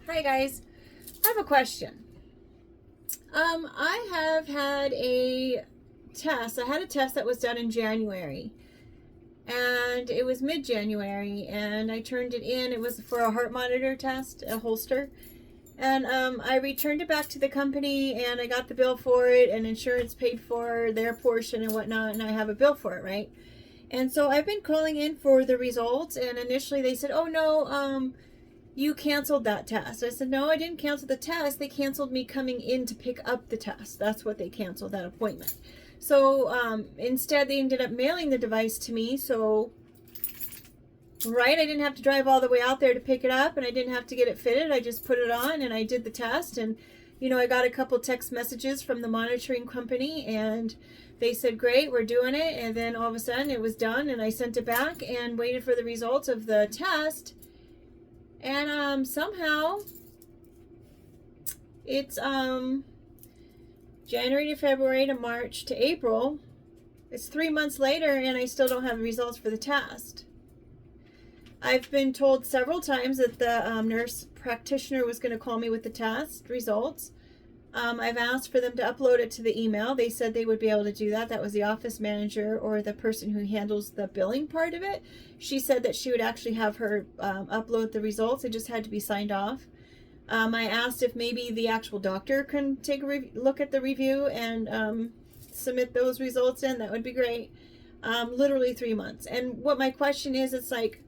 Hi guys, I have a question. I have had a test. I had a test that was done in January, and it was mid-January, and I turned it in. It was for a heart monitor test, a holster, and I returned it back to the company, and I got the bill for it, and insurance paid for their portion and whatnot, and I have a bill for it, right? And so I've been calling in for the results, and initially they said, "Oh no, you canceled that test." I said, "No, I didn't cancel the test. They canceled me coming in to pick up the test. That's what they canceled, that appointment." So instead, they ended up mailing the device to me. So, right, I didn't have to drive all the way out there to pick it up, and I didn't have to get it fitted. I just put it on and I did the test. And, I got a couple text messages from the monitoring company, and they said, "Great, we're doing it." And then all of a sudden, it was done, and I sent it back and waited for the results of the test. And somehow it's January to February to March to April. It's 3 months later, and I still don't have the results for the test. I've been told several times that the nurse practitioner was going to call me with the test results. I've asked for them to upload it to the email. They said they would be able to do that. That was the office manager, or the person who handles the billing part of it. She said that she would actually have her upload the results. It just had to be signed off. I asked if maybe the actual doctor can take a look at the review and submit those results in. That would be great. Literally 3 months. And what my question is, it's like,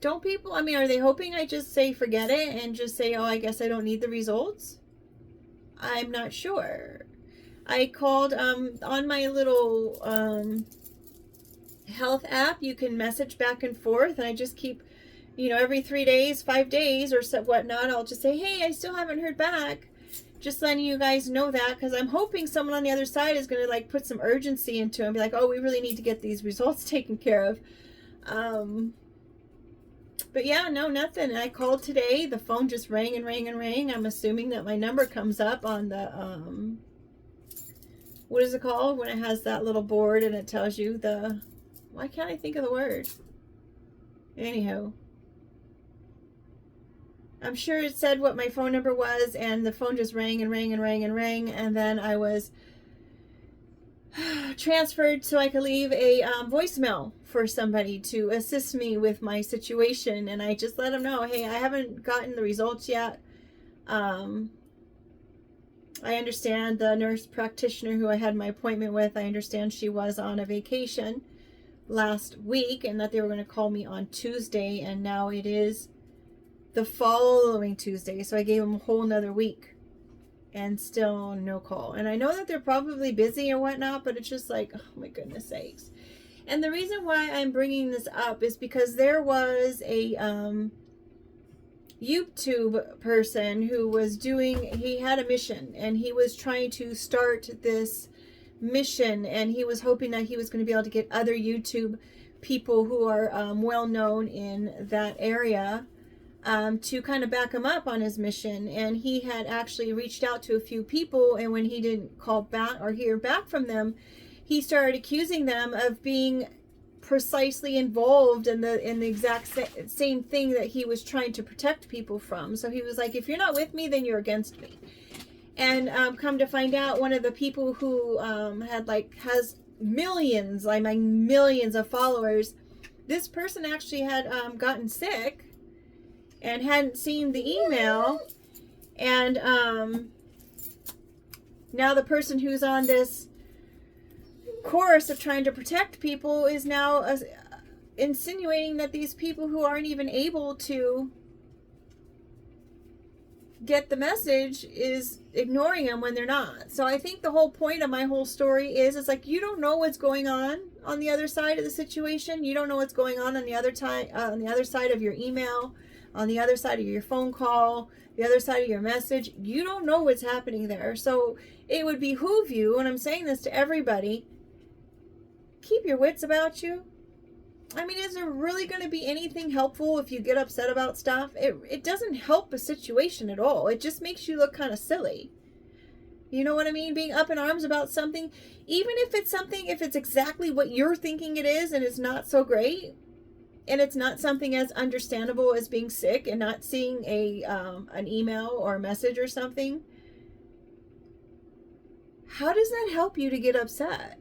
don't people, are they hoping I just say forget it and just say, "Oh, I guess I don't need the results"? I'm not sure. I called on my little health app. You can message back and forth, and I just keep, every 3 days, 5 days, or so whatnot, I'll just say, "Hey, I still haven't heard back." Just letting you guys know that, because I'm hoping someone on the other side is going to put some urgency into it and be like, "Oh, we really need to get these results taken care of." But yeah, no, nothing. I called today. The phone just rang and rang and rang. I'm assuming that my number comes up on the, what is it called? When it has that little board and it tells you why can't I think of the word? Anyhow. I'm sure it said what my phone number was, and the phone just rang and rang and rang and rang. And then I was transferred so I could leave a voicemail for somebody to assist me with my situation. And I just let them know, "Hey, I haven't gotten the results yet. I understand the nurse practitioner who I had my appointment with, I understand she was on a vacation last week, and that they were going to call me on Tuesday, and now it is the following Tuesday." So I gave them a whole nother week, and still no call. And I know that they're probably busy and whatnot, but it's just like, oh my goodness sakes. And the reason why I'm bringing this up is because there was a YouTube person who was he had a mission, and he was trying to start this mission, and he was hoping that he was going to be able to get other YouTube people who are well known in that area to kind of back him up on his mission. And he had actually reached out to a few people, and when he didn't call back or hear back from them, he started accusing them of being precisely involved in the exact same thing that he was trying to protect people from. So he was like, "If you're not with me, then you're against me." And come to find out, one of the people who has millions of followers, this person actually had gotten sick and hadn't seen the email, and now the person who's on this course of trying to protect people is now insinuating that these people who aren't even able to get the message is ignoring them when they're not. So I think the whole point of my whole story is, it's like, you don't know what's going on the other side of the situation. You don't know what's going on the other side of your email, on the other side of your phone call, the other side of your message. You don't know what's happening there. So it would behoove you, and I'm saying this to everybody, keep your wits about you. Is there really going to be anything helpful if you get upset about stuff? It doesn't help a situation at all. It just makes you look kind of silly. You know what I mean? Being up in arms about something, even if it's exactly what you're thinking it is and it's not so great, and it's not something as understandable as being sick and not seeing an email or a message or something, how does that help you to get upset?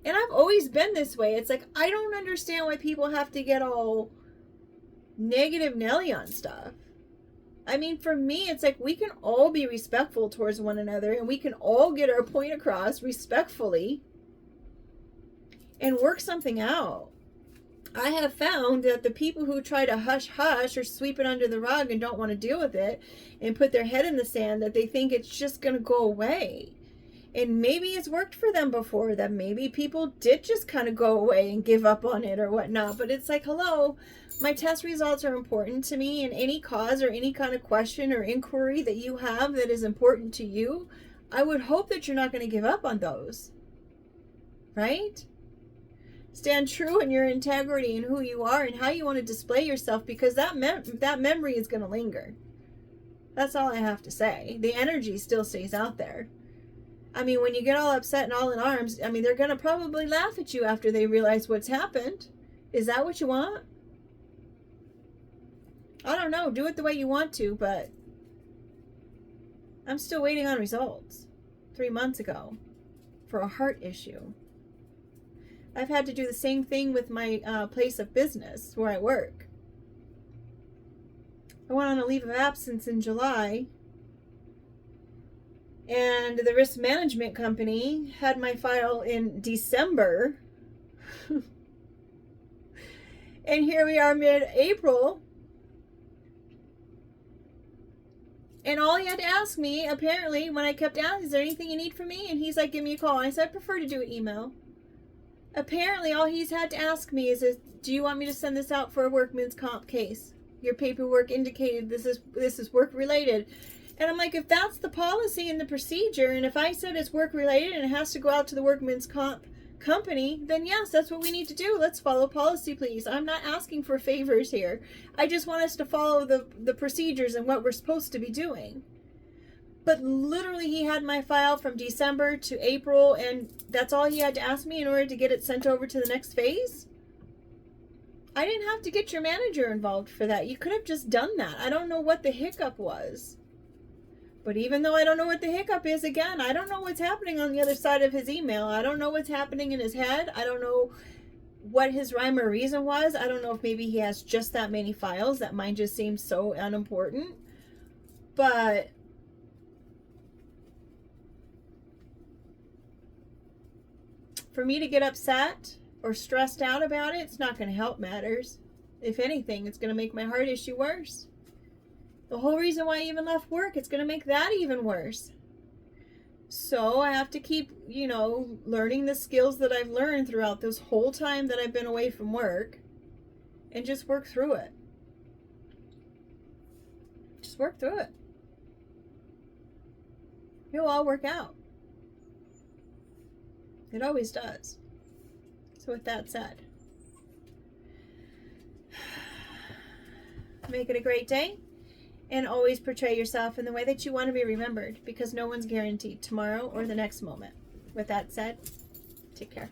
And I've always been this way. It's like, I don't understand why people have to get all negative Nelly on stuff. I mean, for me, it's like we can all be respectful towards one another, and we can all get our point across respectfully and work something out. I have found that the people who try to hush hush or sweep it under the rug and don't want to deal with it and put their head in the sand, that they think it's just going to go away. And maybe it's worked for them before, that maybe people did just kind of go away and give up on it or whatnot. But it's like, hello, my test results are important to me, and any cause or any kind of question or inquiry that you have that is important to you, I would hope that you're not going to give up on those. Right? Stand true in your integrity and who you are and how you want to display yourself, because that memory is going to linger. That's all I have to say. The energy still stays out there. I mean, when you get all upset and all in arms, I mean, they're going to probably laugh at you after they realize what's happened. Is that what you want? I don't know. Do it the way you want to, but I'm still waiting on results. 3 months ago for a heart issue. I've had to do the same thing with my place of business where I work. I went on a leave of absence in July, and the risk management company had my file in December. And here we are mid-April. And all he had to ask me, apparently, when I kept asking, is there anything you need from me? And he's like, give me a call. And I said, I prefer to do an email. Apparently, all he's had to ask me is, do you want me to send this out for a workman's comp case? Your paperwork indicated this is work related. And I'm like, if that's the policy and the procedure, and if I said it's work related and it has to go out to the workman's comp company, then yes, that's what we need to do. Let's follow policy, please. I'm not asking for favors here. I just want us to follow the procedures and what we're supposed to be doing. But literally, he had my file from December to April, and that's all he had to ask me in order to get it sent over to the next phase? I didn't have to get your manager involved for that. You could have just done that. I don't know what the hiccup was. But even though I don't know what the hiccup is, again, I don't know what's happening on the other side of his email. I don't know what's happening in his head. I don't know what his rhyme or reason was. I don't know if maybe he has just that many files that mine just seems so unimportant. But for me to get upset or stressed out about it, it's not going to help matters. If anything, it's going to make my heart issue worse. The whole reason why I even left work, it's going to make that even worse. So I have to keep, learning the skills that I've learned throughout this whole time that I've been away from work, and just work through it. Just work through it. It'll all work out. It always does. So with that said, make it a great day. And always portray yourself in the way that you want to be remembered, because no one's guaranteed tomorrow or the next moment. With that said, take care.